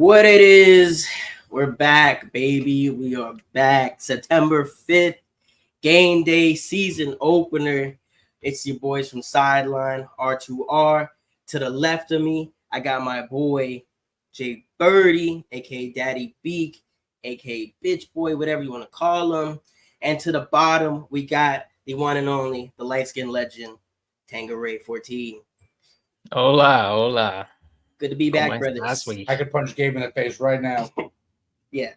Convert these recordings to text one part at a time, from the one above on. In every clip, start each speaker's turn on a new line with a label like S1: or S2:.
S1: What it is, we're back, baby. We are back. September 5th, game day season opener. It's your boys from Sidelined, R2R. To the left of me, I got my boy, J Birdie, aka Daddy Beak, aka Bitch Boy, whatever you want to call him. And to the bottom, we got the one and only, the light-skinned legend, Tangeray 14.
S2: Hola, hola.
S1: Good to be back, brothers.
S2: Last week.
S3: I could punch Gabe in the face right now.
S1: Yeah.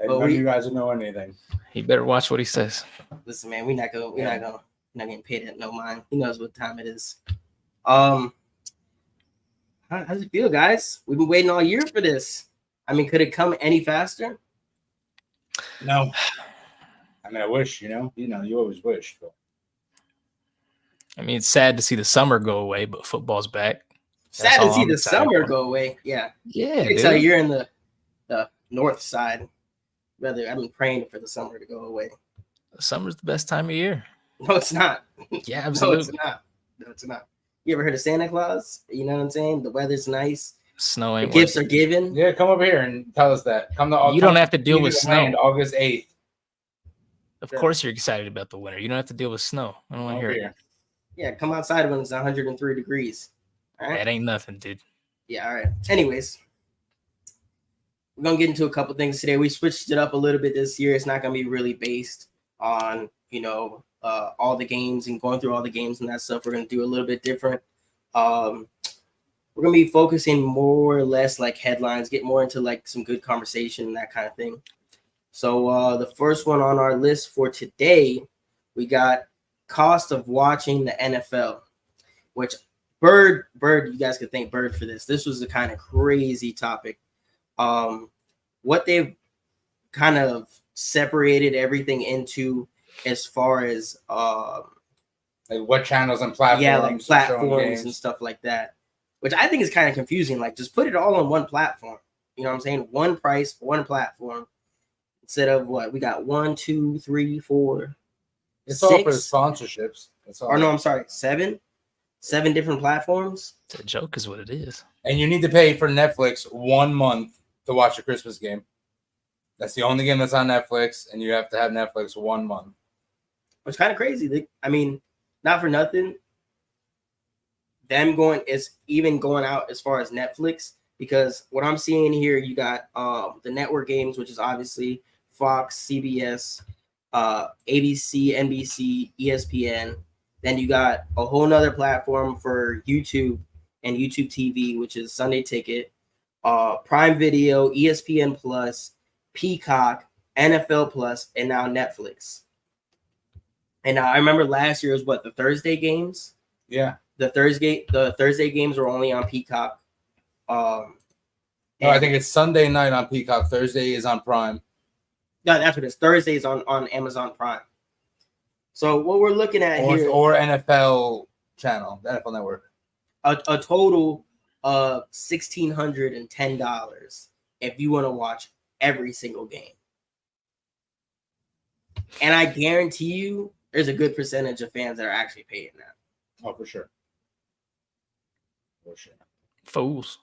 S3: And none of you guys will know anything.
S2: He better watch what he says.
S1: Listen, man, we're not getting paid at no mind. He knows what time it is. How does it feel, guys? We've been waiting all year for this. I mean, could it come any faster?
S3: No. I mean, I wish, you always wish. But.
S2: I mean, it's sad to see the summer go away, but football's back.
S1: Sad to see the summer go away. Yeah.
S2: Yeah.
S1: Except you're in the north side. Rather, I've been praying for the summer to go away.
S2: Summer's the best time of year.
S1: No, it's not.
S2: Yeah, absolutely.
S1: No, it's not. You ever heard of Santa Claus? You know what I'm saying? The weather's nice.
S2: Snow ain't
S1: the gifts are given.
S3: Yeah, come over here and tell us that.
S2: You don't have to deal with snow.
S3: August 8th.
S2: Of course you're excited about the winter. You don't have to deal with snow. I don't want to hear it.
S1: Yeah, come outside when it's 103 degrees. All right?
S2: That ain't nothing, dude.
S1: Yeah, all right. Anyways, we're going to get into a couple things today. We switched it up a little bit this year. It's not going to be really based on, all the games and going through all the games and that stuff. We're going to do a little bit different. We're going to be focusing more or less like headlines, get more into like some good conversation and that kind of thing. So the first one on our list for today, we got cost of watching the NFL, which Bird, you guys could thank Bird for this. This was a kind of crazy topic. What they've kind of separated everything into as far as
S3: like what channels and platforms.
S1: Yeah, like platforms and stuff like that, which I think is kind of confusing. Like, just put it all on one platform. You know what I'm saying? One price, one platform. Instead of what we got 1, 2, 3, 4.
S3: It's
S1: 6.
S3: all for the sponsorships.
S1: I'm sorry, 7 different platforms.
S2: It's a joke, is what it is.
S3: And you need to pay for Netflix 1 month to watch a Christmas game. That's the only game that's on Netflix, and you have to have Netflix 1 month.
S1: Which kind of crazy. I mean, not for nothing. Them going out as far as Netflix, because what I'm seeing here, you got the network games, which is obviously Fox, CBS, ABC, NBC, ESPN. Then you got a whole nother platform for YouTube and YouTube TV, which is Sunday Ticket, Prime Video, ESPN Plus, Peacock, NFL Plus, and now Netflix. And now I remember last year was the Thursday games?
S3: Yeah.
S1: The Thursday games were only on Peacock.
S3: No, I think it's Sunday night on Peacock. Thursday is on Prime.
S1: No, that's what it is. Thursday is on Amazon Prime. So what we're looking at here,
S3: or NFL channel, the NFL Network,
S1: a total of $1,610 if you want to watch every single game. And I guarantee you, there's a good percentage of fans that are actually paying that.
S3: Oh, for sure. For sure.
S2: Fools.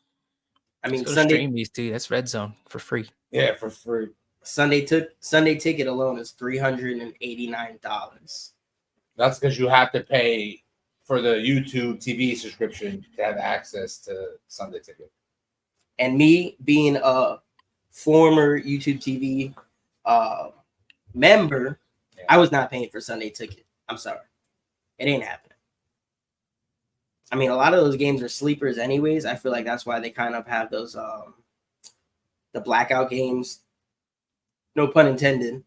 S1: I mean,
S2: Sunday stream these two. That's Red Zone for free.
S3: Yeah, for free.
S1: Sunday Ticket alone is $389.
S3: That's because you have to pay for the YouTube TV subscription to have access to Sunday Ticket.
S1: And me being a former YouTube TV member, yeah. I was not paying for Sunday Ticket. I'm sorry. It ain't happening. I mean, a lot of those games are sleepers anyways. I feel like that's why they kind of have those the blackout games. No pun intended.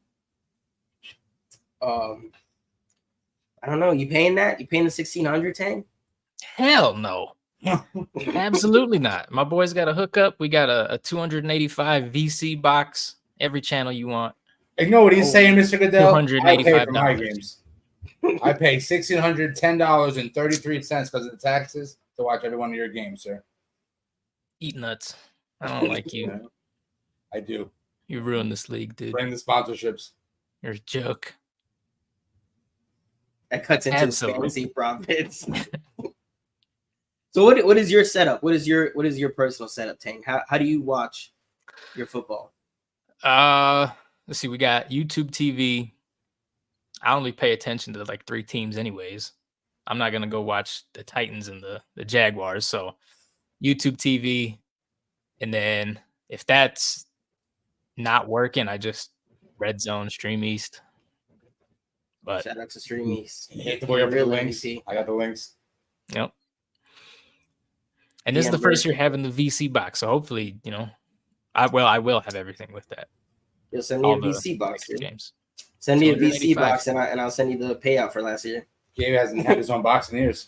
S1: I don't know. You paying that? You paying the $1,610?
S2: Hell no. Absolutely not. My boy's got a hookup. We got a 285 VC box. Every channel you want.
S3: You know what he's saying, Mr. Goodell?
S2: $285
S3: I pay for my games. I pay $1,610.33 because of the taxes to watch every one of your games, sir.
S2: Eat nuts. I don't like you.
S3: I do.
S2: You ruined this league, dude.
S3: Bring the sponsorships.
S2: You're a joke.
S1: That cuts into the fantasy profits. So what is your setup? What is your personal setup, Tang? How do you watch Your football.
S2: Let's see. We got YouTube TV. I only pay attention to like 3 teams, anyways. I'm not gonna go watch the Titans and the Jaguars. So YouTube TV, and then if that's not working, I just Red Zone Stream East. But
S1: Shout out to Stream East.
S3: Hit the boy up with the
S1: Real
S3: links.
S1: MVP.
S3: I got the links.
S2: yep. And this is
S1: Yeah,
S2: the first
S1: bro.
S2: year having the VC box, so hopefully, I will have everything with that.
S1: You'll send me
S2: All
S1: a
S2: the
S1: VC box,
S2: extra
S1: dude.
S2: games.
S1: Send me a VC
S2: 285.
S1: box, and I'll send you the payout for last year.
S3: Gabe hasn't had his own box in years.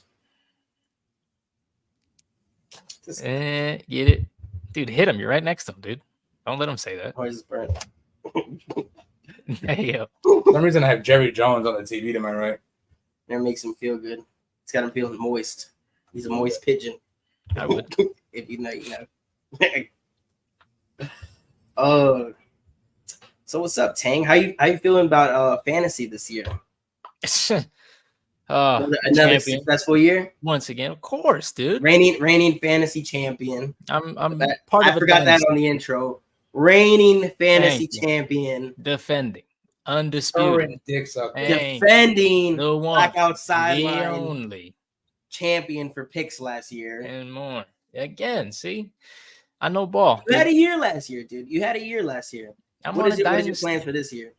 S2: Get it, dude. Hit him. You're right next to him, dude. Don't let him say that.
S1: Or is it burnt?
S2: There you go.
S3: For some reason, I have Jerry Jones on the TV to my right.
S1: That makes him feel good. It's got him feeling moist. He's a moist pigeon.
S2: I would.
S1: If you know, you know. So what's up, Tang? How you feeling about fantasy this year? Another
S2: Champion.
S1: successful year.
S2: Once again, of course, dude.
S1: Reigning fantasy champion.
S2: I'm
S1: That-
S2: part
S1: I
S2: of a
S1: forgot that
S2: dynasty.
S1: on the intro. Reigning fantasy
S2: Thank you.
S1: champion.
S2: Defending, undisputed,
S3: Current dick sucker.
S2: Hey.
S1: Defending
S2: the one,
S1: blackout
S2: the
S1: sideline
S2: only,
S1: champion for picks last year.
S2: and more. Again, see, I know ball.
S1: You had a year last year, dude. You had a year last year.
S2: I'm
S1: What
S2: on
S1: is
S2: a
S1: your
S2: dynasty.
S1: plans for this year?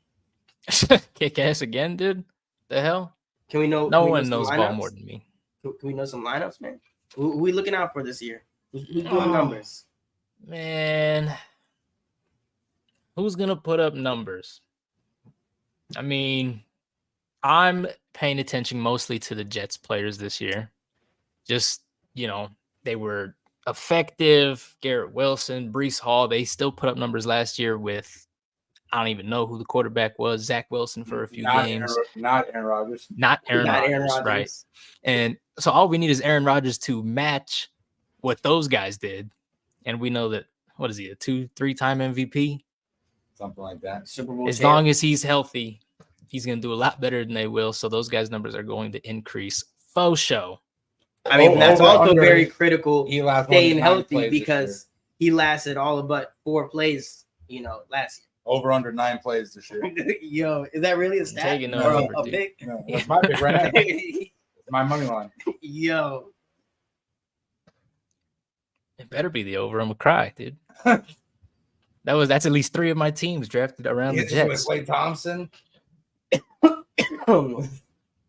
S2: Kick ass again, dude. The hell?
S1: Can we know?
S2: No
S1: can we
S2: one
S1: know
S2: knows
S1: some
S2: ball
S1: lineups?
S2: more than me.
S1: Can we know some lineups, man? Who we looking out for this year? Who's doing
S2: Oh.
S1: numbers?
S2: Man, who's gonna put up numbers? I mean, I'm paying attention mostly to the Jets players this year. Just, they were effective. Garrett Wilson, Breece Hall, they still put up numbers last year with, I don't even know who the quarterback was, Zach Wilson for a few games.
S3: Not Aaron Rodgers.
S2: Not Aaron
S1: Not
S2: Rodgers,
S1: Aaron Rodgers.
S2: right? And so all we need is Aaron Rodgers to match what those guys did. And we know that, what is he, a 2-3-time MVP?
S3: Something like that.
S1: Super Bowl
S2: As
S1: champ.
S2: long as he's healthy, he's going to do a lot better than they will. So those guys' numbers are going to increase. Faux show.
S1: I mean, that's
S3: Over,
S1: also
S3: under,
S1: very critical.
S3: He last
S1: Staying
S3: 9
S1: healthy
S3: plays this
S1: because he lasted all but 4 plays, last
S3: year. Over under 9 plays this year.
S1: year. Yo, is that really a stat
S2: taking
S1: or
S2: over,
S1: a
S2: dude.
S1: pick?
S3: No, that's my pick right now. It's my money line.
S1: Yo,
S2: It better be the over. I'm going to cry, dude. That's at least 3 of my teams drafted around the
S3: Get this with
S2: Jets.
S3: Klay Thompson.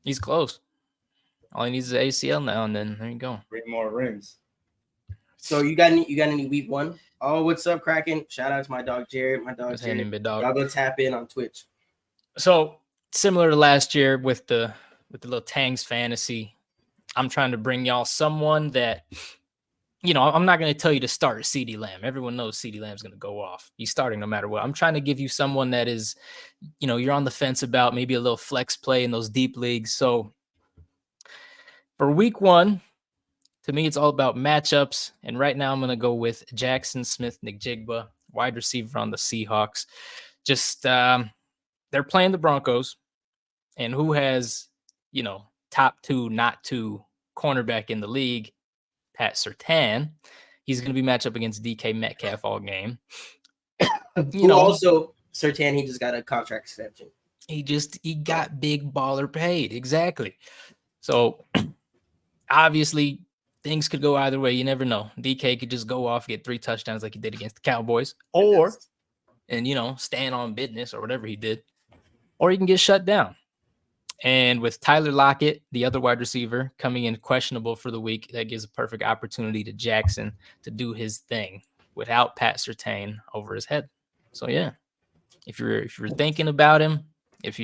S2: He's close. All he needs is an ACL now, and then there you go.
S3: 3 more rings.
S1: so you got any week 1? Oh, what's up, Kraken? Shout out to my dog Jared. My dog
S2: Just hand him
S1: Jared.
S2: big dog.
S1: Y'all go tap in on Twitch.
S2: So similar to last year with the little Tangs fantasy, I'm trying to bring y'all someone that, I'm not going to tell you to start CeeDee Lamb. Everyone knows CeeDee Lamb's going to go off. He's starting no matter what. I'm trying to give you someone that is, you're on the fence about, maybe a little flex play in those deep leagues. So for week 1, to me, it's all about matchups. And right now I'm going to go with Jackson Smith-Njigba, wide receiver on the Seahawks. Just, they're playing the Broncos, and who has, top 2, not 2 cornerback in the league, Pat Surtain. He's going to be matched up against DK Metcalf all game.
S1: Also, Surtain, he just got a contract extension.
S2: He got big baller paid. Exactly. So obviously things could go either way. You never know. DK could just go off, get 3 touchdowns like he did against the Cowboys, and stand on business or whatever he did, or he can get shut down. And with Tyler Lockett, the other wide receiver, coming in questionable for the week, that gives a perfect opportunity to Jackson to do his thing without Pat Surtain over his head. So yeah, if you're thinking about him, if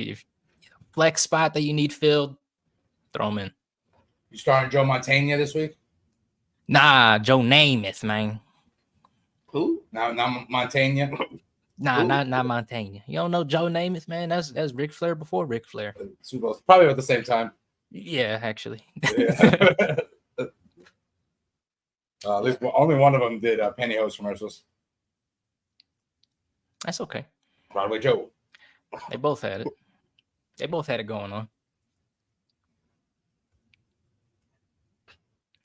S2: flex spot that you need filled, throw him in.
S3: You starting Joe Montana this week?
S2: Nah, Joe Namath, man.
S1: Who?
S3: Now Montana.
S2: Nah, not Montana. You don't know Joe Namath, man? That's Ric Flair before Ric Flair.
S3: Super Bowl. Probably at the same time.
S2: Yeah, actually.
S3: Yeah. At least only one of them did pantyhose commercials.
S2: That's okay.
S3: Broadway Joe.
S2: They both had it. They both had it going on.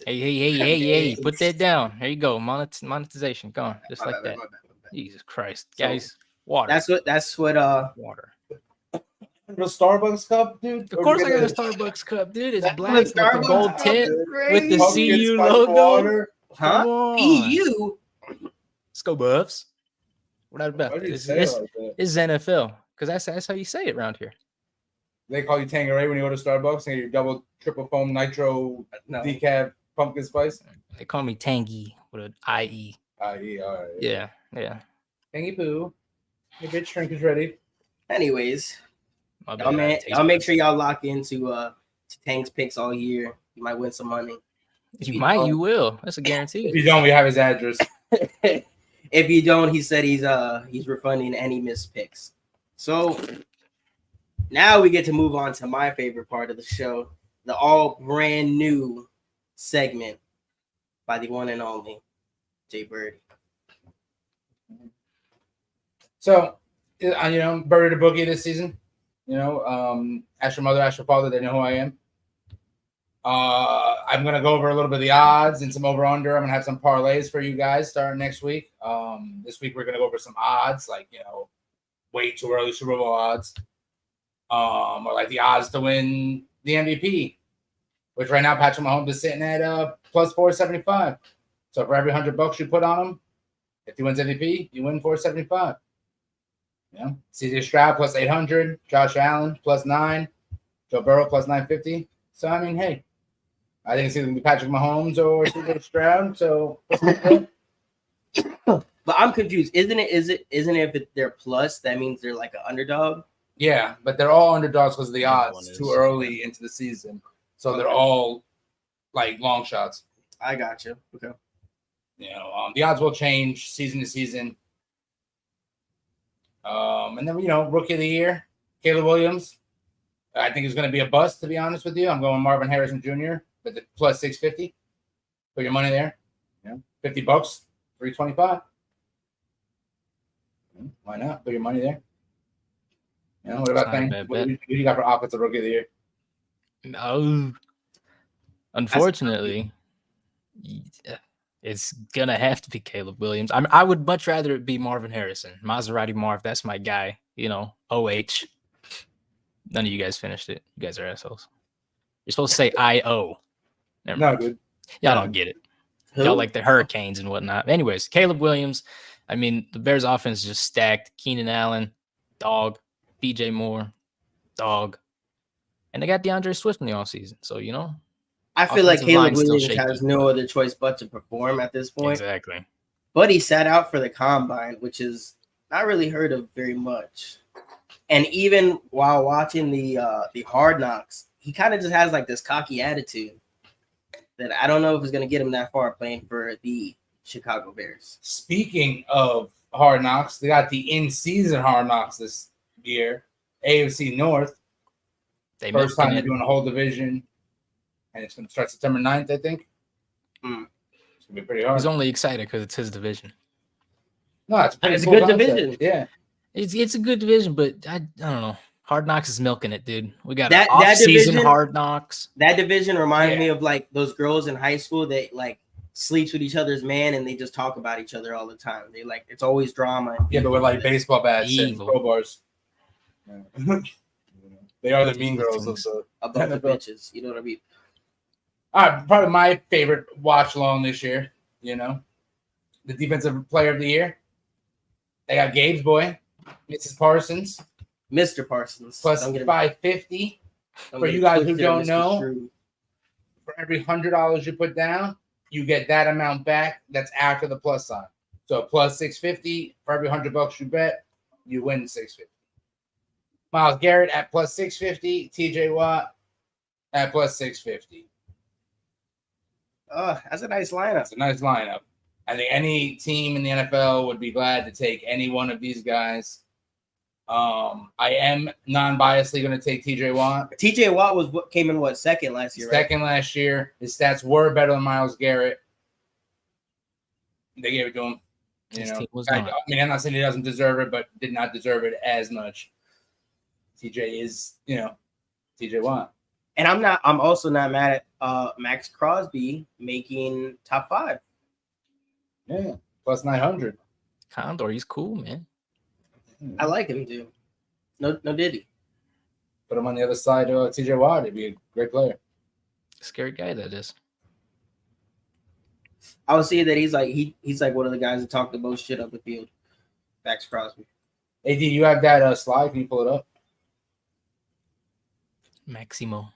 S2: Hey. Put that down. There you go. Monetization. Gone. Just like that. Jesus Christ,
S1: So,
S2: guys, water.
S1: That's what
S2: water.
S3: The Starbucks cup, dude.
S2: Of course, I got a Starbucks cup, dude. It's
S3: That's
S2: black with the
S1: Starbucks
S2: gold
S1: cup,
S2: tint
S1: dude.
S2: with the
S1: Crazy.
S2: CU
S3: Pumpkin spice
S2: logo.
S3: water.
S2: Come
S1: Huh?
S2: on.
S1: PU.
S2: Let's go, Buffs. What about
S3: Why do you
S2: this?
S3: say it like that?
S2: It's NFL because that's how you say it around here.
S3: They call you Tanqueray when you go to Starbucks and get your double, triple foam nitro decaf pumpkin spice.
S2: They call me Tangy with an IE.
S3: IE, all right.
S2: Yeah.
S3: Tangy poo. Your bitch drink is ready.
S1: Anyways,
S2: My bad,
S1: y'all,
S2: I taste
S1: y'all make
S2: buds.
S1: sure y'all lock into to Tang's picks all year. You might win some money.
S2: You might, you will. That's a
S3: If
S2: guarantee.
S3: you don't, we have his address.
S1: If you don't, he said he's refunding any missed picks. So now we get to move on to my favorite part of the show, the all brand new segment by the one and only Jay Bird.
S3: So, Birdie the bookie this season. Ask your mother, ask your father. They know who I am. I'm going to go over a little bit of the odds and some over-under. I'm going to have some parlays for you guys starting next week. This week, we're going to go over some odds, like, way too early Super Bowl odds. Or like the odds to win the MVP, which right now Patrick Mahomes is sitting at plus 475. So for every $100 you put on him, if he wins MVP, you win 475. CJ Stroud plus 800, Josh Allen plus 9, Joe Burrow plus 950. So I mean, hey, I think it's either gonna be Patrick Mahomes or CJ Stroud. So,
S1: but I'm confused. Isn't it if they're plus, that means they're like an underdog?
S3: yeah, but they're all underdogs because of the
S2: Everyone
S3: odds
S2: is.
S3: too early into the season. So they're all like long shots.
S1: I got you. Okay.
S3: The odds will change season to season. And then, rookie of the year, Caleb Williams. I think is going to be a bust, to be honest with you. I'm going Marvin Harrison Jr. with the plus 650. Put your money there. $50, 325. Why not? Put your money there. What about thing? What do you got for offensive rookie of the year?
S2: No. Unfortunately, it's gonna have to be Caleb Williams. I would much rather it be Marvin Harrison. Maserati Marv, that's my guy. OH. None of you guys finished it. You guys are assholes. You're supposed to say IO.
S3: No, dude.
S2: Y'all don't get it. Y'all like the Hurricanes and whatnot. Anyways, Caleb Williams. I mean, the Bears offense is just stacked. Keenan Allen, dog. DJ Moore, dog. And they got DeAndre Swift in the offseason. So,
S1: I feel like
S2: offensive
S1: Caleb
S2: line's still
S1: Williams
S2: shaky,
S1: has no other choice but to perform at this point.
S2: Exactly.
S1: But he sat out for the combine, which is not really heard of very much. And even while watching the Hard Knocks, he kind of just has like this cocky attitude that I don't know if it's going to get him that far playing for the Chicago Bears.
S3: Speaking of Hard Knocks, they got the in-season Hard Knocks this year. AFC North. First time they're doing a whole division. And it's going to start September 9th, I think. It's going to be pretty hard.
S2: He's only excited because it's his division.
S3: No, it's a
S1: It's a good
S3: concept.
S1: division.
S3: Yeah.
S2: It's a good division, but I don't know. Hard Knocks is milking it, dude. We got
S1: that
S2: off-season
S1: division,
S2: Hard Knocks.
S1: That division reminds me of like those girls in high school that like sleeps with each other's man and they just talk about each other all the time. They like it's always drama.
S3: Yeah, but with like baseball bats and
S2: Evil.
S3: crowbars. Yeah. They are the mean girls of the
S1: above the bitches. You know what I mean?
S3: All right, probably my favorite watch along this year, the defensive player of the year. They got Gabe's boy, Mrs. Parsons.
S1: Mr. Parsons.
S3: Plus 550. For you guys who don't know, for every $100 you put down, you get that amount back. That's after the plus sign. So plus 650 for every $100 you bet, you win 650. Myles Garrett at plus 650. TJ Watt at plus 650.
S1: Oh, that's a nice lineup.
S3: That's a nice lineup. I think any team in the NFL would be glad to take any one of these guys. I am non-biasedly going to take TJ Watt.
S1: TJ Watt came in second last year,
S3: Second last year. His stats were better than Myles Garrett. They gave it to him. I'm not saying he doesn't deserve it, but did not deserve it as much. TJ is, TJ Watt.
S1: And I'm also not mad at Max Crosby making top 5.
S3: Yeah, plus 900.
S2: Condor, he's cool, man.
S1: I like him too. No Diddy.
S3: Put him on the other side of TJ Watt. He'd be a great player.
S2: Scary guy that is.
S1: I would say that he's like one of the guys that talk the most shit up the field. Max Crosby.
S3: AD, you have that slide? Can you pull it up?
S2: Maximo.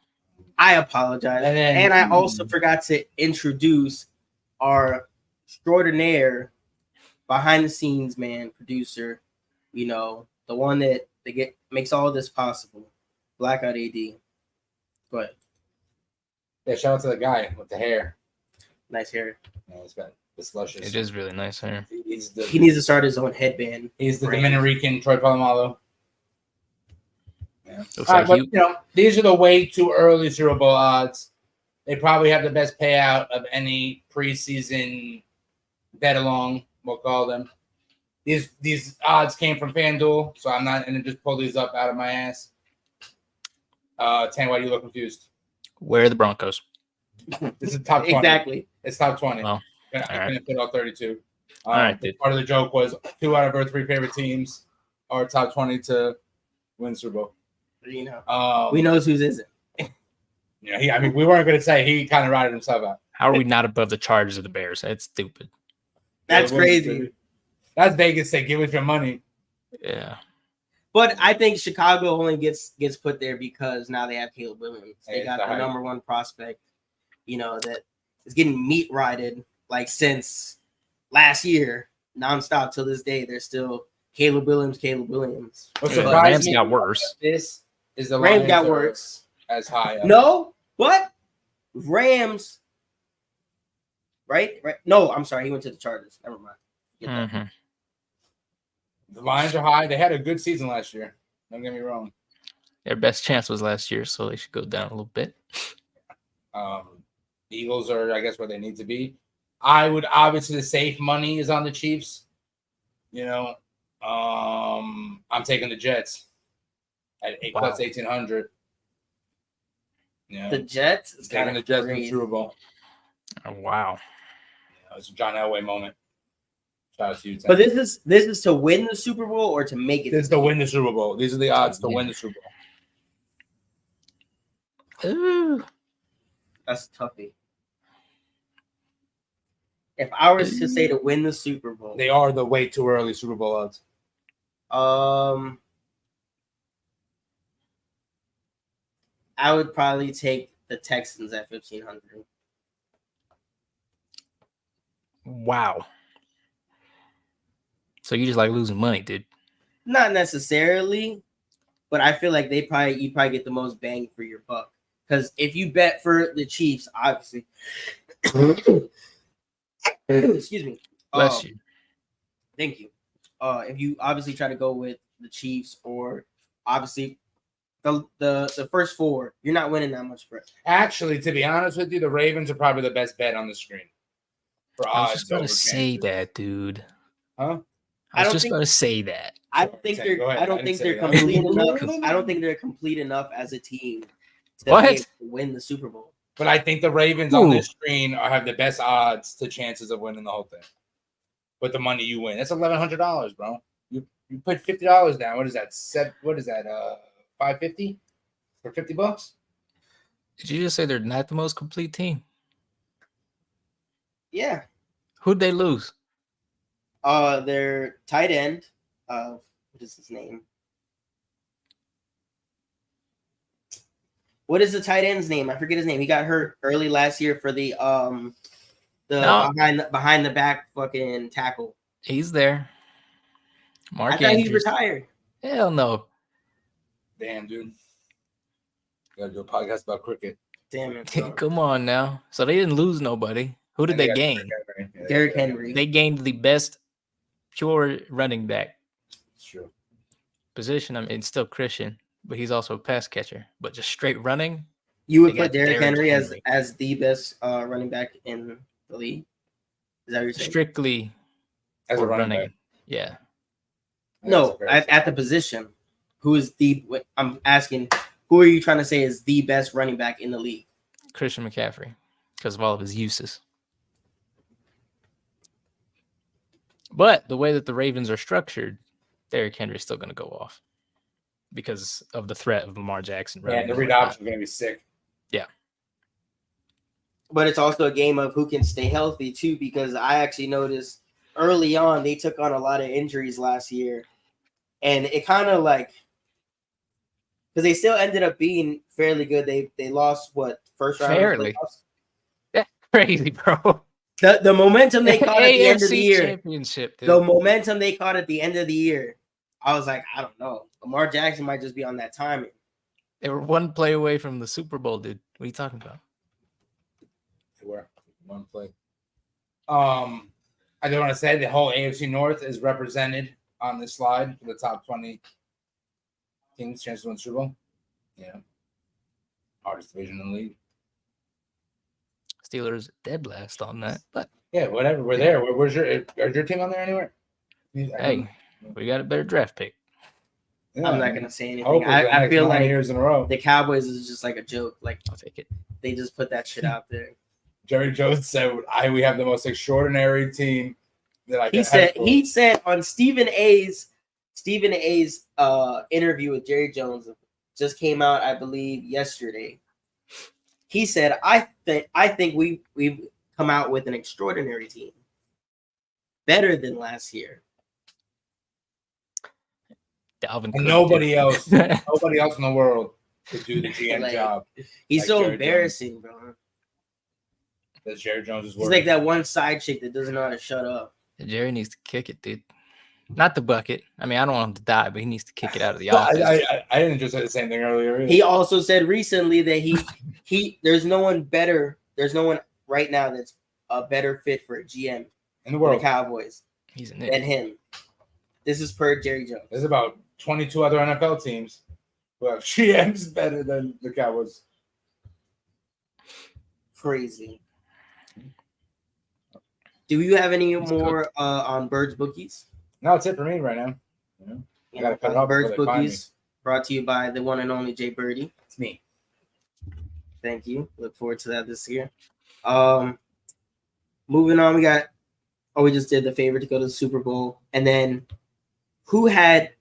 S1: I apologize. And I also forgot to introduce our extraordinaire behind the scenes man, producer, you know, the one that makes all this possible. Blackout AD. Go ahead.
S3: Yeah, shout out to the guy with the hair.
S1: Nice hair.
S3: Yeah, it's luscious.
S2: It is really nice hair.
S1: He needs to start his own headband.
S3: He's the Dominican Troy Polamalu. Yeah.
S2: Looks
S3: All right,
S2: like
S3: but
S2: you.
S3: you know, these are the way too early Super Bowl odds. They probably have the best payout of any preseason bet along, we'll call them. These odds came from FanDuel, so I'm not going to just pull these up out of my ass. Tan, why do you look confused?
S2: Where are the Broncos?
S3: This is top 20.
S1: Exactly.
S3: It's top 20.
S2: Well,
S3: I'm going to put all 32.
S2: All right, dude.
S3: Part of the joke was 2 out of our 3 favorite teams are top 20 to win the Super Bowl.
S1: You know, we knows whose isn't.
S3: Yeah, we weren't going to say he kind of routed himself out.
S2: How are we not above the Chargers of the Bears? That's stupid.
S1: That's crazy.
S3: That's Vegas say, give us your money.
S2: Yeah.
S1: But I think Chicago only gets put there because now they have Caleb Williams. They got the number one prospect, you know, that is getting meat rided like since last year, nonstop till this day. They're still Caleb Williams.
S3: What
S2: The
S3: surprised
S2: Rams
S3: me
S2: got worse.
S3: This is the
S1: Rams
S3: Lions
S1: got
S3: are
S1: worse.
S3: as high.
S1: No, what? Rams. Right? No, I'm sorry. He went to the Chargers. Never mind. Get that.
S2: Mm-hmm.
S3: The Lions are high. They had a good season last year. Don't get me wrong.
S2: Their best chance was last year, so they should go down a little bit.
S3: The Eagles are, I guess, where they need to be. I would obviously the safe money is on the Chiefs. You know, I'm taking the Jets at plus 1,800. Yeah,
S1: The Jets is
S3: taking the Jets in the Super Bowl.
S2: Oh, wow.
S3: Yeah, it's a John Elway moment. Shout out to you, Tim.
S1: But this is to win the Super Bowl or to make it.
S3: This is to win the Super Bowl. These are the odds to win the Super Bowl.
S2: Ooh.
S1: That's toughie. If I was to say to win the Super Bowl,
S3: They are the way too early Super Bowl odds.
S1: I would probably take the Texans at 1,500.
S2: Wow. So you just like losing money, dude.
S1: Not necessarily, but I feel like you probably get the most bang for your buck. Because if you bet for the Chiefs, obviously, excuse me,
S2: Bless you.
S1: thank you. If you obviously try to go with the Chiefs or obviously the first 4, you're not winning that much spread.
S3: Actually, to be honest with you, the Ravens are probably the best bet on the screen. For
S2: I was
S3: odds
S2: just going to
S3: over
S2: say
S3: Kansas.
S2: that, dude.
S3: Huh?
S2: I was just going to say that.
S1: I don't think
S3: Go ahead.
S1: I don't
S3: I
S1: think
S3: didn't
S1: they're
S3: say
S1: complete
S3: that.
S1: enough. I don't think they're complete enough as a team to
S2: What?
S1: be able to win the Super Bowl.
S3: But I think the Ravens on this screen have the best odds to chances of winning the whole thing. With the money you win, that's $1,100, bro. You put $50 down. What is that? $550 for $50?
S2: Did you just say they're not the most complete team?
S1: Yeah.
S2: Who'd they lose?
S1: Their tight end. What is his name? What is the tight end's name? I forget his name. He got hurt early last year for the behind the back fucking tackle.
S2: He's there. Mark
S1: I thought he
S2: Andrews.
S1: retired.
S2: Hell no.
S3: Damn, dude. Gotta do a podcast about cricket.
S1: Damn it.
S2: Come on now. So they didn't lose nobody. Who did they gain?
S1: Derrick Henry.
S2: They gained the best pure running back
S3: It's true.
S2: position. I mean, it's still Christian, but he's also a pass catcher. But just straight running,
S1: You would
S2: They
S1: put
S2: got
S1: Derrick
S2: Derrick
S1: Henry
S2: Henry.
S1: as the best running back in the league. Is that what you're saying?
S2: strictly
S3: As a
S2: for
S3: running
S2: running.
S3: back.
S2: Yeah.
S1: No, at the position. Who is I'm asking, who are you trying to say is the best running back in the league?
S2: Christian McCaffrey, because of all of his uses. But the way that the Ravens are structured, Derrick Henry's still going to go off because of the threat of Lamar Jackson.
S3: Yeah, and the read option is going to be sick.
S2: Yeah.
S1: But it's also a game of who can stay healthy too, because I actually noticed early on they took on a lot of injuries last year, and it kind of like because they still ended up being fairly good. They lost what first round?
S2: Fairly. That's crazy, bro.
S1: The momentum they caught at the end of the year.
S2: Championship, dude.
S1: The momentum they caught at the end of the year. I was like, I don't know. Lamar Jackson might just be on that timing.
S2: They were one play away from the Super Bowl, dude. What are you talking about?
S3: They were one play. I do want to say the whole AFC North is represented on this slide for the top 20 teams chance to win Super Bowl. Yeah. Hardest division in the league.
S2: Steelers dead last on that, but
S3: yeah, whatever. We're there. Where's your team on there anywhere?
S2: Hey, we got a better draft pick.
S1: Yeah, I'm not gonna say anything. I feel like
S3: years in a row.
S1: The Cowboys is just like a joke. Like
S2: I'll take it.
S1: They just put that shit out there.
S3: Jerry Jones said, "We have the most extraordinary team that I."
S1: He said on Stephen A's interview with Jerry Jones just came out, I believe, yesterday. He said, "I think we've come out with an extraordinary team, better than last year."
S2: Dalvin
S3: and nobody else in the world could do the GM job.
S1: He's like so Jerry embarrassing, Jones. Bro.
S3: That's Jerry Jones'
S1: He's like that one side chick that doesn't know how to shut up.
S2: Jerry needs to kick it, dude. Not the bucket. I mean, I don't want him to die, but he needs to kick it out of the office.
S3: I didn't just say the same thing earlier. Either.
S1: He also said recently that he there's no one better. There's no one right now that's a better fit for a GM
S3: in the world.
S1: The Cowboys.
S2: He's an
S1: than him. This is per Jerry Jones.
S3: There's about 22 other NFL teams who have GMs better than the Cowboys.
S1: Crazy. Do you have any more on Birds Bookies?
S3: No, that's it for me right now. I gotta cut it off.
S1: Birds Bookies, brought to you by the one and only Jay Birdie.
S3: It's me.
S1: Thank you. Look forward to that this year. Moving on, we just did the favorite to go to the Super Bowl, and then who had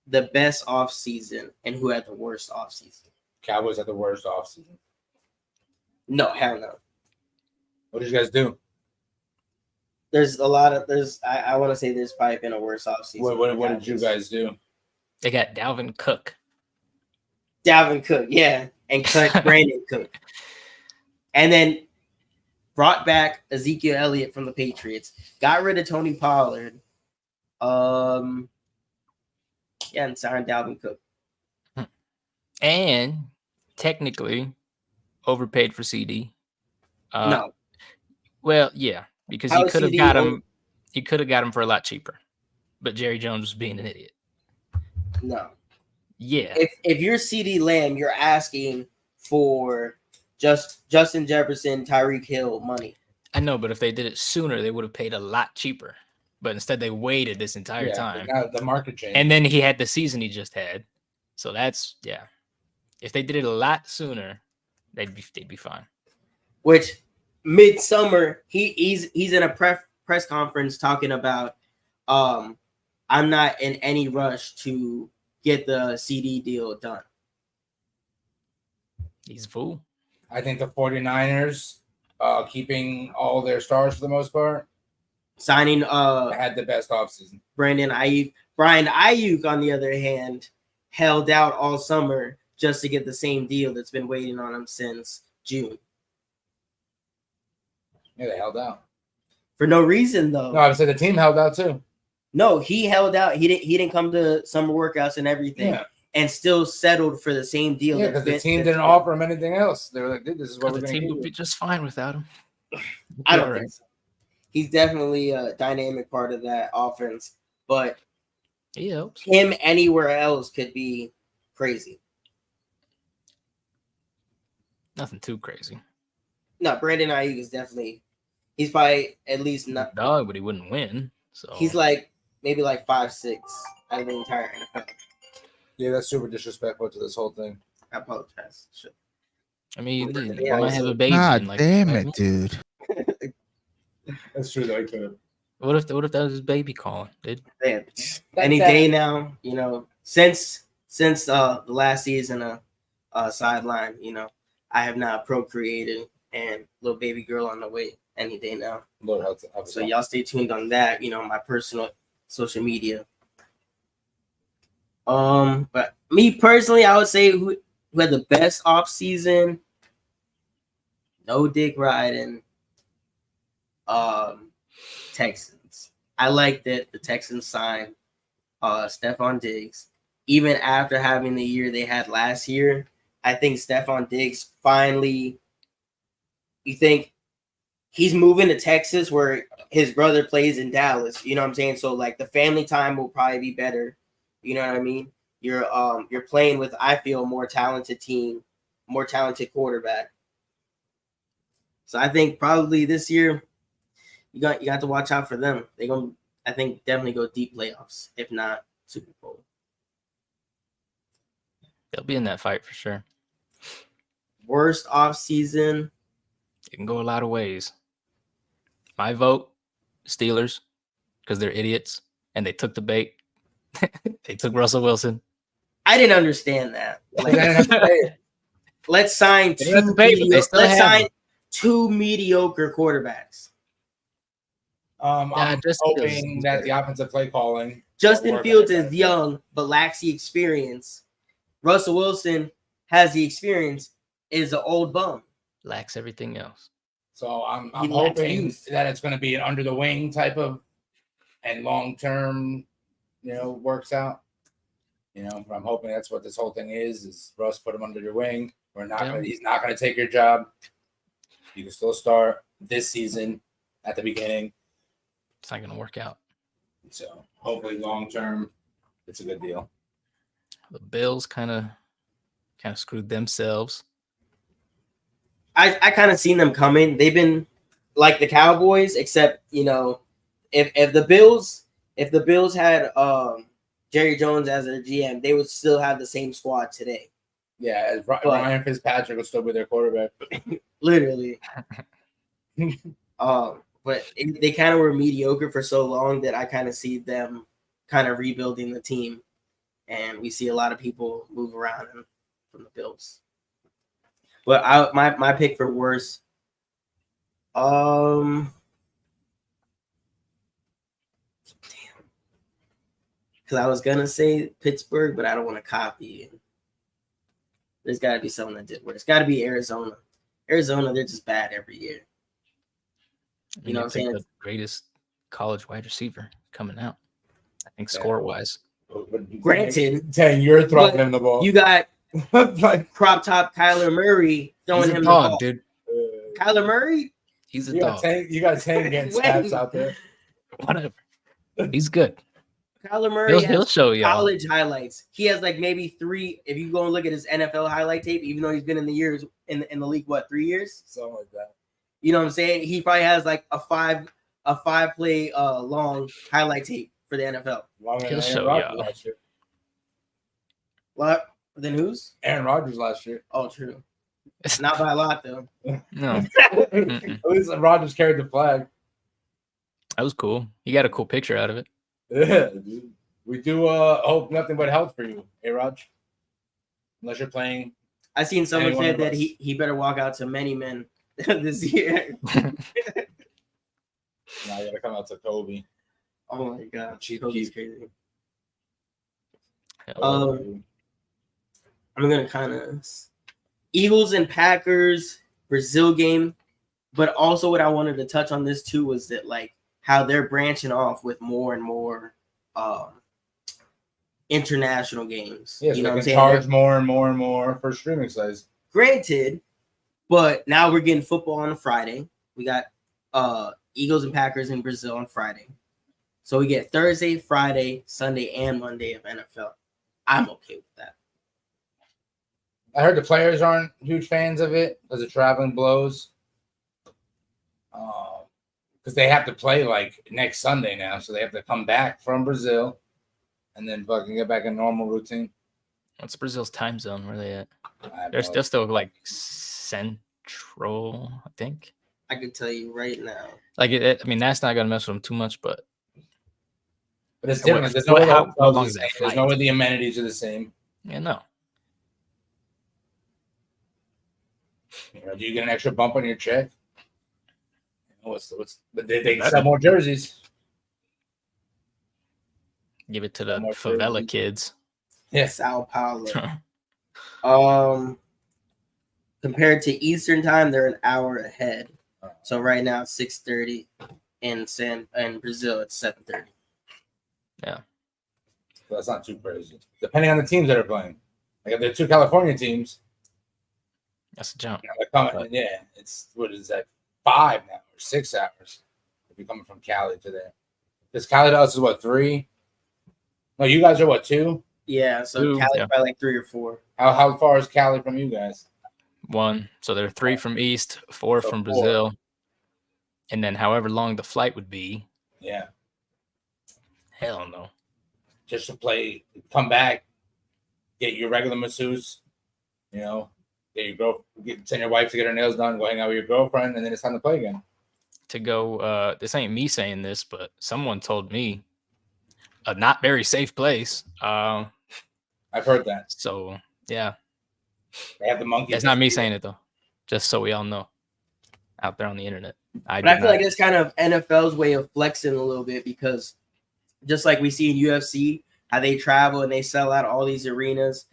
S1: the best off season and who had the worst off season?
S3: Cowboys had the worst off season.
S1: No, hell no.
S3: What did you guys do?
S1: There's a lot of I want to say there's probably been a worse offseason.
S3: What did you guys do?
S2: They got Dalvin Cook.
S1: Dalvin Cook, yeah, and Brandon Cook, and then brought back Ezekiel Elliott from the Patriots. Got rid of Tony Pollard. And signed Dalvin Cook.
S2: And technically overpaid for CD.
S1: No.
S2: Well, yeah. Because you could have got him. You could have got him for a lot cheaper, but Jerry Jones was being an idiot.
S1: No.
S2: Yeah.
S1: If you're CD Lamb, you're asking for just Justin Jefferson, Tyreek Hill money.
S2: I know, but if they did it sooner, they would have paid a lot cheaper. But instead, they waited this entire time.
S3: The market changed,
S2: and then he had the season he just had. So that's If they did it a lot sooner, they'd be fine.
S1: Which. Midsummer, he's in a press conference talking about I'm not in any rush to get the CD deal done.
S2: He's a fool.
S3: I think the 49ers keeping all their stars for the most part.
S1: Signing
S3: had the best offseason.
S1: Brandon Ayuk. Brian Ayuk, on the other hand, held out all summer just to get the same deal that's been waiting on him since June.
S3: Yeah, they held out
S1: for no reason, though.
S3: No, I would say the team held out too.
S1: No, he held out. He didn't come to summer workouts and everything, and still settled for the same deal.
S3: Yeah, because the team didn't offer him anything else. They were like, "Dude, this is what we're going to do."
S2: The team would be just fine without him.
S1: I don't think so. He's definitely a dynamic part of that offense, but
S2: he helps.
S1: Him anywhere else could be crazy.
S2: Nothing too crazy.
S1: No, Brandon Ayuk is definitely. He's probably at least not
S2: dog, but he wouldn't win. So
S1: he's like maybe like 5'6" out of the entire NFL.
S3: Yeah, that's super disrespectful to this whole thing.
S1: I apologize. Sure.
S2: I mean, I might have a baby.
S4: God damn it, dude.
S3: That's true, though. I could.
S2: What if that was his baby calling, dude?
S1: Man, any day now, since the last season of Sidelined, I have not procreated, and little baby girl on the way any day now.
S3: Lord,
S1: So y'all stay tuned on that, my personal social media. But me personally, I would say who had the best off season, no dick riding, Texans. I like that the Texans signed Stephon Diggs. Even after having the year they had last year, I think Stephon Diggs finally, you think he's moving to Texas where his brother plays in Dallas. You know what I'm saying? So like the family time will probably be better. You know what I mean? You're playing with, I feel, more talented team, more talented quarterback. So I think probably this year you got to watch out for them. They're gonna, I think, definitely go deep playoffs, if not Super Bowl.
S2: They'll be in that fight for sure.
S1: Worst off season.
S2: It can go a lot of ways. My vote, Steelers, because they're idiots and they took the bait. They took Russell Wilson.
S1: I didn't understand that. Let's sign two mediocre quarterbacks.
S3: I'm hoping that the offensive play calling.
S1: Justin Fields is young but lacks the experience. Russell Wilson has the experience, is an old bum.
S2: Lacks everything else.
S3: So I'm hoping that it's going to be an under the wing type of and long term, works out. But I'm hoping that's what this whole thing is Russ put him under your wing. He's not gonna take your job. You can still start this season at the beginning.
S2: It's not gonna work out.
S3: So hopefully long term, it's a good deal.
S2: The Bills kind of screwed themselves.
S1: I kind of seen them coming. They've been like the Cowboys, except if the Bills had Jerry Jones as their GM, they would still have the same squad today.
S3: Yeah, Ryan Fitzpatrick will still be their quarterback.
S1: Literally. But they kind of were mediocre for so long that I kind of see them kind of rebuilding the team, and we see a lot of people move around from the Bills. But my pick for worst, because I was gonna say Pittsburgh, but I don't want to copy. There's got to be someone that did worse. It's got to be Arizona. Arizona, they're just bad every year. You know what I'm saying?
S2: The greatest college wide receiver coming out, I think, score-wise.
S1: Granted,
S3: you're throwing him the ball.
S1: You got crop top Kyler Murray throwing him the ball,
S2: dude.
S1: Kyler Murray,
S2: he's a dog.
S3: You got Tank getting snaps out there.
S2: Whatever. He's good.
S1: Kyler Murray
S2: he'll show you
S1: college highlights. He has like maybe 3. If you go and look at his NFL highlight tape, even though he's been in the league, 3 years?
S3: Something like that.
S1: You know what I'm saying? He probably has like a five play long highlight tape for the NFL.
S2: He'll show you.
S1: What? Then whose?
S3: Aaron Rodgers last year.
S1: Oh, true. It's not by a lot though.
S2: No.
S3: At least Rodgers carried the flag.
S2: That was cool. You got a cool picture out of it.
S3: Yeah, dude. We do hope nothing but health for you, Raj. Unless you're playing.
S1: I seen someone said that he better walk out to many men this year.
S3: Now you gotta come out to Kobe.
S1: Oh my god, Kobe's crazy.
S2: I'm
S1: gonna kind of Eagles and Packers Brazil game, but also what I wanted to touch on this too was that like how they're branching off with more and more international games.
S3: Yeah, so you know what I'm saying? Charge more and more and more for streaming sites.
S1: Granted, but now we're getting football on a Friday. We got Eagles and Packers in Brazil on Friday. So we get Thursday, Friday, Sunday, and Monday of NFL. I'm okay with that.
S3: I heard the players aren't huge fans of it because the traveling blows. Because they have to play like next Sunday now, so they have to come back from Brazil and then fucking get back in normal routine.
S2: What's Brazil's time zone? Where are they at? They're still like central, I think.
S1: I can tell you right now.
S2: Like, I mean, that's not gonna mess with them too much, but
S3: it's different. There's no way how long is that flight? There's no way the amenities are the same.
S2: Yeah, no.
S3: You know, do you get an extra bump on your check? But they sell more jerseys.
S2: Give it to the favela kids.
S3: Yeah,
S1: Sao Paulo. Compared to Eastern time, they're an hour ahead. So right now it's 6:30 in Brazil it's 7:30.
S2: Yeah.
S3: So that's not too crazy. Depending on the teams that are playing. Like if they're two California teams,
S2: that's a jump.
S3: Yeah, it's what is that? 5 now or 6 hours if you're coming from Cali to there. Because Cali to us is what, 3? No, you guys are what, 2?
S1: Yeah, so Cali by like 3 or 4.
S3: How far is Cali from you guys?
S2: 1. So there are 3 from East, 4 from Brazil, and then however long the flight would be.
S3: Yeah.
S2: Hell no.
S3: Just to play, come back, get your regular masseuse, you know, send your wife to get her nails done, go hang out with your girlfriend, and then it's time to play again.
S2: To go, this ain't me saying this, but someone told me a not very safe place.
S3: I've heard that.
S2: So yeah,
S3: they have the monkeys.
S2: It's not me saying it though. Just so we all know, out there on the internet.
S1: I feel like it's kind of NFL's way of flexing a little bit because just like we see in UFC, how they travel and they sell out all these arenas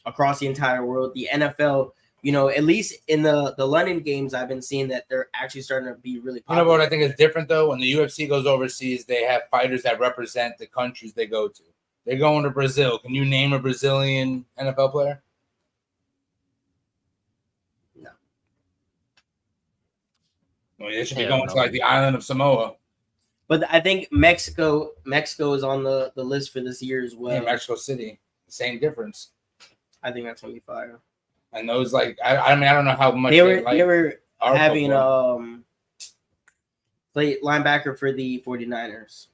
S1: across the entire world. The NFL, you know, at least in the London games, I've been seeing that they're actually starting to be really popular.
S3: You know what I think is different though? When the UFC goes overseas, they have fighters that represent the countries they go to. They're going to Brazil. Can you name a Brazilian NFL player?
S1: No.
S3: Well, they should be going to like the island of Samoa.
S1: But I think Mexico is on the list for this year as well.
S3: Yeah, Mexico City. Same difference.
S1: I think that's 25.
S3: And those like I mean I don't know how much
S1: they were having
S3: football.
S1: Play linebacker for the 49ers.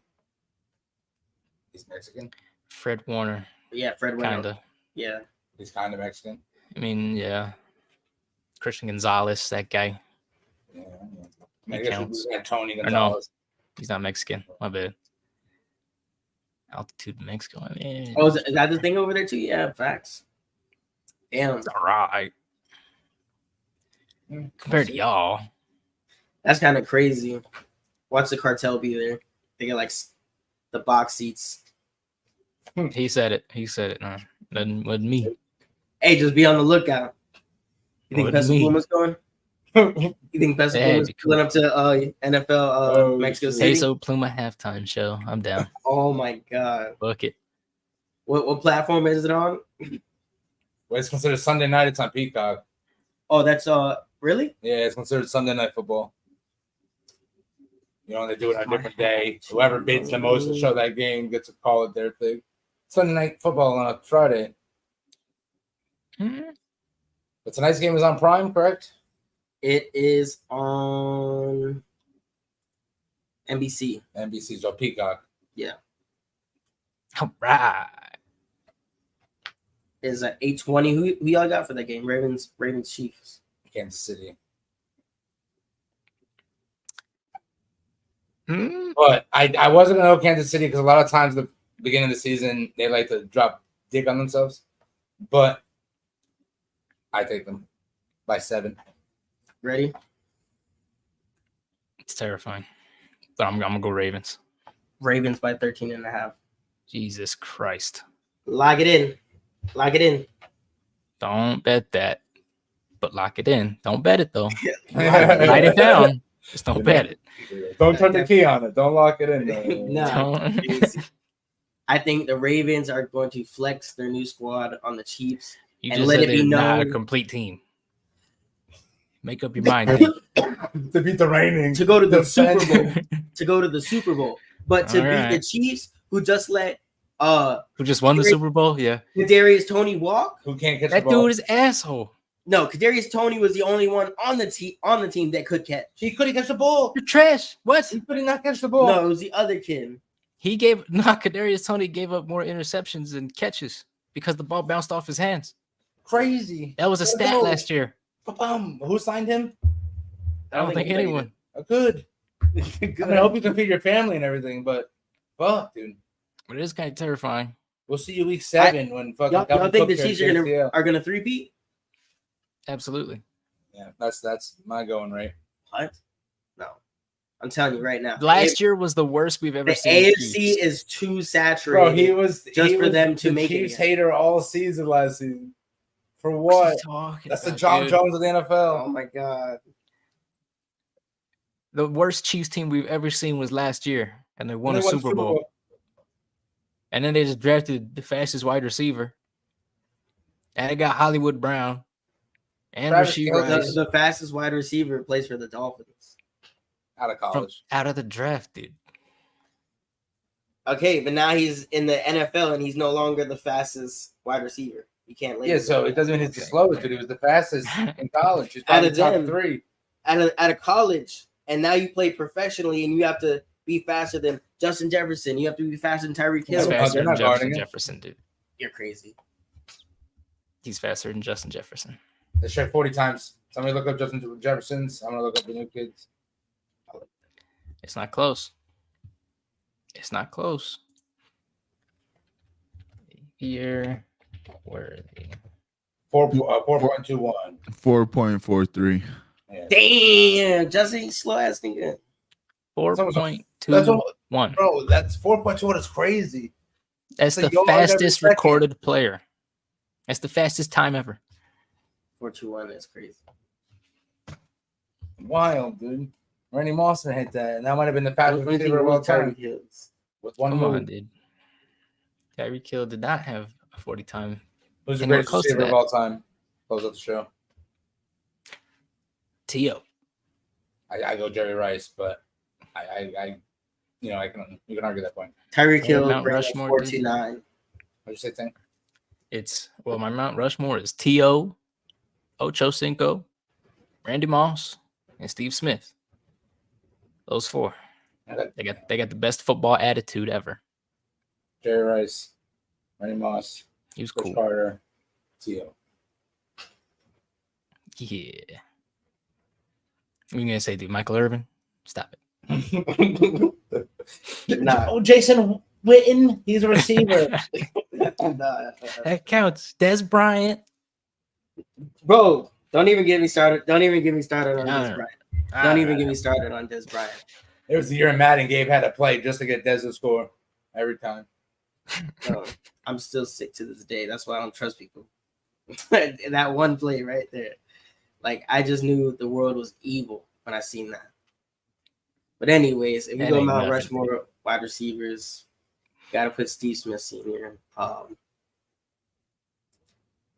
S3: He's Mexican.
S2: Fred Warner.
S1: Yeah, Fred Warner.
S2: Kinda.
S1: Yeah.
S3: He's kind of Mexican.
S2: I mean, yeah. Christian Gonzalez, that guy.
S3: Yeah.
S2: He counts.
S3: Tony Gonzalez.
S2: No, he's not Mexican. My bad. Altitude Mexico. I mean,
S1: is that the thing over there too? Yeah, facts. Damn.
S2: It's all right. Compared to y'all.
S1: That's kind of crazy. Watch the cartel be there. They get like the box seats.
S2: He said it. No, wasn't me.
S1: Hey, just be on the lookout. You think Peso Pluma's going? You think Peso Pluma's pulling up to NFL Mexico City?
S2: Peso Pluma halftime show. I'm down.
S1: Oh my god.
S2: Book it.
S1: What platform is it on?
S3: Well, it's considered Sunday night. It's on Peacock.
S1: Oh, that's really?
S3: Yeah, it's considered Sunday night football. You know, they do it on a different day. Whoever bids the most to show that game gets to call it their thing. Sunday night football on a Friday.
S2: Mm-hmm.
S3: But tonight's game is on Prime, correct?
S1: It is on NBC.
S3: NBC's on Peacock.
S1: Yeah.
S2: All right.
S1: Is at 8:20. Who y'all got for that game? Ravens Chiefs.
S3: Kansas City.
S2: But
S3: I wasn't going to go Kansas City because a lot of times the beginning of the season they like to drop dick on themselves. But I take them by 7.
S1: Ready?
S2: It's terrifying. But I'm gonna go Ravens.
S1: Ravens by 13.5.
S2: Jesus Christ.
S1: Lock it in. Lock it in.
S2: Don't bet that. But lock it in. Don't bet it though. Write it down. Just don't bet it.
S3: Don't turn the key on it. Don't lock it in.
S1: No. I think the Ravens are going to flex their new squad on the Chiefs
S2: and let it be known not a complete team. Make up your mind.
S3: To beat the reigning.
S1: To go to the Super Bowl. To go to the Super Bowl. But to beat the Chiefs, who just let
S2: who just won the Super Bowl? Yeah.
S1: Kadarius Toney walk.
S3: Who can't catch
S2: that
S3: the ball.
S2: dude is asshole.
S1: No, Kadarius Toney was the only one on the team that could catch.
S3: He couldn't catch the ball.
S2: You're trash. What?
S3: He could not catch the ball.
S1: No, it was the other kid.
S2: Kadarius Toney gave up more interceptions than catches because the ball bounced off his hands.
S3: Crazy.
S2: That was a stat last year.
S3: Who signed him?
S2: I don't think anyone.
S3: Good.
S1: Good.
S3: I mean, I hope you can feed your family and everything, but fuck, dude.
S2: But it is kind of terrifying.
S3: We'll see you week 7 when fucking.
S1: Y'all think the
S3: Cook
S1: Chiefs
S3: tears ACL.
S1: are gonna three-peat?
S2: Absolutely.
S3: Yeah, that's my going rate.
S1: What? No, I'm telling you right now.
S2: Last year was the worst we've ever
S1: The
S2: seen.
S1: AFC is too saturated.
S3: Bro, he was
S1: for them to
S3: the
S1: make
S3: Chiefs
S1: it.
S3: hater all season last season. For
S2: What are
S3: what?
S2: you talking
S3: That's the
S2: about,
S3: John
S2: dude?
S3: Jones of the NFL.
S1: Oh my god.
S2: The worst Chiefs team we've ever seen was last year, and they won
S3: And
S2: a
S3: they
S2: Super Bowl. And then they just drafted the fastest wide receiver. And they got Hollywood Brown and
S3: Travis
S2: Rasheed
S3: Kelce.
S2: Rice
S1: The fastest wide receiver plays for the Dolphins.
S3: Out of
S2: from
S3: college.
S2: out of the draft, dude.
S1: Okay, but now he's in the NFL and he's no longer the fastest wide receiver. You can't label
S3: Yeah, so it doesn't mean he's the slowest, but he was the fastest in college. He's probably
S1: Out of
S3: top
S1: them.
S3: 3.
S1: Out of college, and now you play professionally, and you have to be faster than Justin Jefferson. You have to be faster than Tyreek
S2: He's
S1: Hill.
S3: Yeah,
S2: faster
S3: they're
S2: than
S3: not guarding
S2: Justin
S3: him.
S2: Jefferson, dude.
S1: You're crazy.
S2: He's faster than Justin Jefferson.
S3: They shared 40 times. Somebody look up Justin Jefferson's. I'm gonna look up the new kids.
S2: It's not close. It's not close. Here, where
S3: 4.21.
S4: 4.43.
S3: Yeah.
S1: Damn, Justin, slow ass nigga.
S2: 4.21.
S3: Bro, that's 4.21 is crazy.
S2: That's
S3: That's a
S2: the
S3: yard every
S2: fastest
S3: second.
S2: recorded player. That's the fastest time ever.
S1: 4.21 is crazy.
S3: Wild, dude. Randy Mossman hit that, and that might have been the fastest
S1: What do you think
S3: receiver of all time.
S1: Tyreek Hill's?
S3: With one
S2: Come
S3: move.
S2: on, dude. Tyreek Hill did not have a 40 time.
S3: Who's the
S2: Anywhere
S3: greatest
S2: close to
S3: receiver of
S2: that.
S3: all time? Close out the show.
S2: T.O.
S3: I go Jerry Rice, but I you can argue that point.
S1: Tyreek
S2: Oh,
S1: Hill,
S2: Mount
S1: Brandon,
S2: Rushmore,
S1: 4.29.
S3: What'd you say, Tank?
S2: It's, well, my Mount Rushmore is T.O., Ocho Cinco, Randy Moss, and Steve Smith. Those 4. They got the best football attitude ever.
S3: Jerry Rice, Randy Moss,
S2: He was
S3: Chris
S2: cool.
S3: Carter, T.O.
S2: Yeah. What are you gonna say, dude? Michael Irvin? Stop it.
S1: Nah.
S3: Oh, Jason Witten, he's a receiver.
S1: Nah.
S2: That counts. Des Bryant.
S1: Bro, don't even get me started. Don't even get me started on
S2: No,
S1: Des
S2: no.
S1: Bryant. Don't even get me started on Des Bryant.
S3: There was the year in Madden, Gabe had to play just to get Des to score every time.
S1: No, I'm still sick to this day. That's why I don't trust people. That one play right there. Like, I just knew the world was evil when I seen that. But anyways, if we
S2: That
S1: go
S2: ain't
S1: Mount
S2: nothing.
S1: Rushmore wide receivers, gotta put Steve Smith Sr.,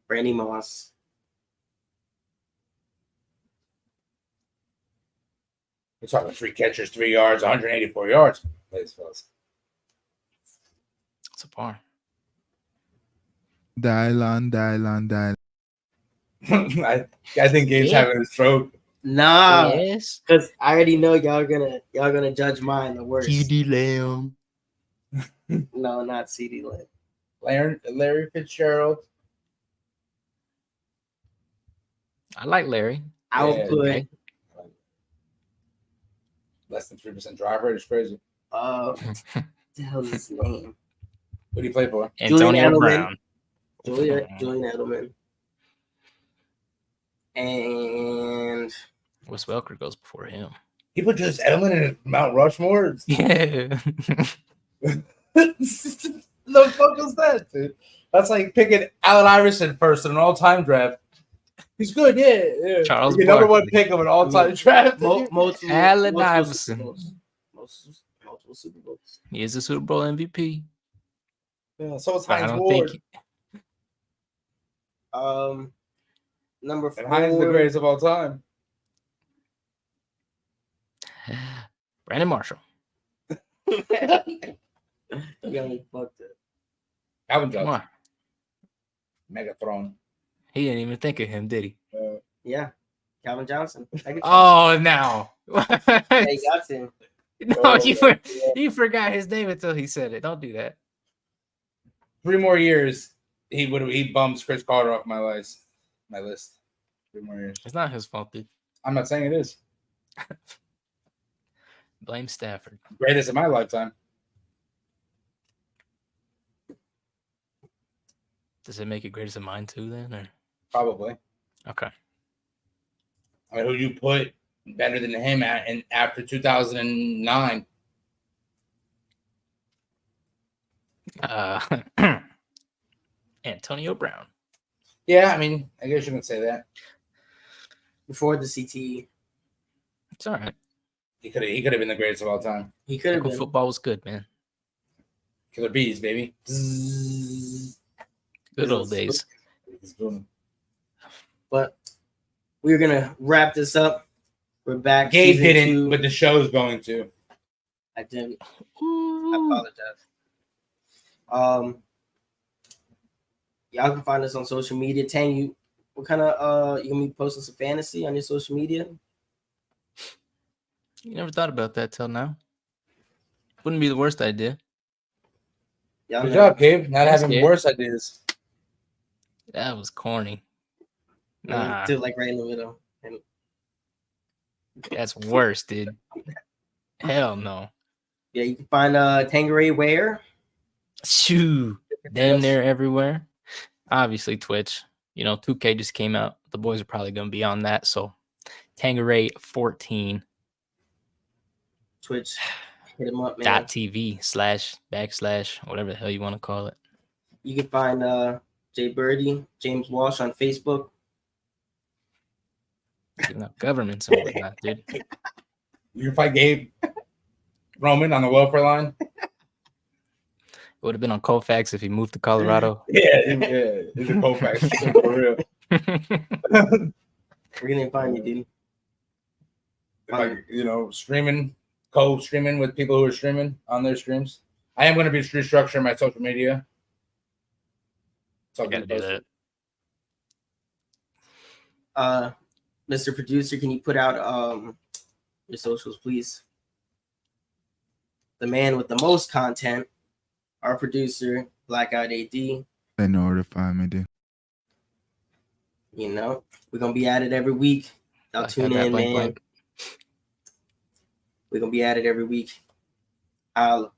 S1: Randy Moss.
S3: We're talking 3 catches, 3 yards, 184 yards. Ladies and fellas.
S2: It's a par.
S4: Dylan.
S3: I think Gabe's
S2: Yeah.
S3: having a stroke.
S1: Nah,
S2: Yes.
S1: because I already know y'all gonna judge mine the worst.
S2: TD Lamb.
S1: No, not CD Lamb.
S3: Larry Fitzgerald.
S2: I like Larry.
S1: I would
S3: Yeah,
S1: put
S2: okay.
S3: Less than 3% drive rate is crazy.
S1: what the hell is his name?
S3: Who do you play for?
S2: Antonio
S1: Edelman.
S2: Brown.
S1: Julian Edelman. And
S2: Wes Welker goes before him.
S3: He put just Edelman in Mount Rushmore.
S2: Yeah.
S3: The fuck is that, dude? That's like picking Allen Iverson first in an all-time draft. He's good, yeah.
S2: Charles
S3: He's the number one
S2: Barkley.
S3: pick of an all-time draft.
S1: multiple
S2: Allen
S1: Super
S2: Iverson.
S1: Bowls. Multiple Super Bowls.
S2: He is a Super Bowl MVP.
S3: Yeah, so it's
S2: But I
S3: Hines
S2: don't
S3: Ward.
S2: think
S1: Number 4.
S3: And Hines is the greatest of all time.
S2: Brandon Marshall.
S1: You got me fucked up.
S3: Calvin
S2: Come
S3: Johnson.
S2: on.
S3: Megatron.
S2: He didn't even think of him, did he?
S1: Yeah, Calvin Johnson.
S2: Oh, now.
S1: Hey, got him.
S2: No, you forgot his name until he said it. Don't do that.
S3: 3 more years, he bumps Chris Carter off my list. 3 more years.
S2: It's not his fault, dude.
S3: I'm not saying it is.
S2: Blame Stafford.
S3: Greatest of my lifetime.
S2: Does it make it greatest of mine too then? Or
S3: Probably.
S2: okay.
S3: I mean, who you put better than him after 2009?
S2: Antonio Brown.
S3: Yeah, I mean, I guess you can say that.
S1: Before the CTE.
S2: It's all right.
S3: He could have been the greatest of all time.
S1: He could have been.
S2: Football was good, man.
S3: Killer bees, baby.
S2: Good old days.
S1: But we're gonna wrap this up. We're back.
S3: Gabe
S1: season
S3: didn't,
S1: 2.
S3: but the show's going to.
S1: I didn't.
S2: Ooh.
S1: I apologize. Y'all can find us on social media. Tang, what kind of you gonna be posting some fantasy on your social media?
S2: You never thought about that till now. Wouldn't be the worst idea.
S1: Y'all
S3: Good
S1: know.
S3: job, Gabe. Not
S2: Thanks,
S3: having
S2: Gabe.
S3: worse ideas.
S2: That was corny.
S1: And
S2: Nah,
S1: do it like right in the middle. And
S2: that's worse, dude. Hell no.
S1: yeah, you can find Tangeray Ware.
S2: Shoo. Damn near everywhere. Obviously, Twitch. 2K just came out. The boys are probably going to be on that. So, Tangeray 14.
S1: Twitch. Hit him up, man.
S2: .tv// whatever the hell you want to call it.
S1: You can find Jay Birdie, James Walsh on Facebook.
S2: Governments and whatnot, dude.
S3: You can fight Gabe Roman on the welfare line.
S2: It would have been on Colfax if he moved to Colorado.
S3: Yeah. It's a Colfax for real.
S1: We're gonna find you, dude.
S3: Like, co-streaming with people who are streaming on their streams. I am going to be restructuring my social media.
S2: I gotta do that.
S1: Mr. Producer, can you put out your socials, please? The man with the most content, our producer, Blackout AD.
S4: They know where to find me, dude.
S1: We're gonna be at it every week. Y'all tune in, man. We're gonna be at it every week. I'll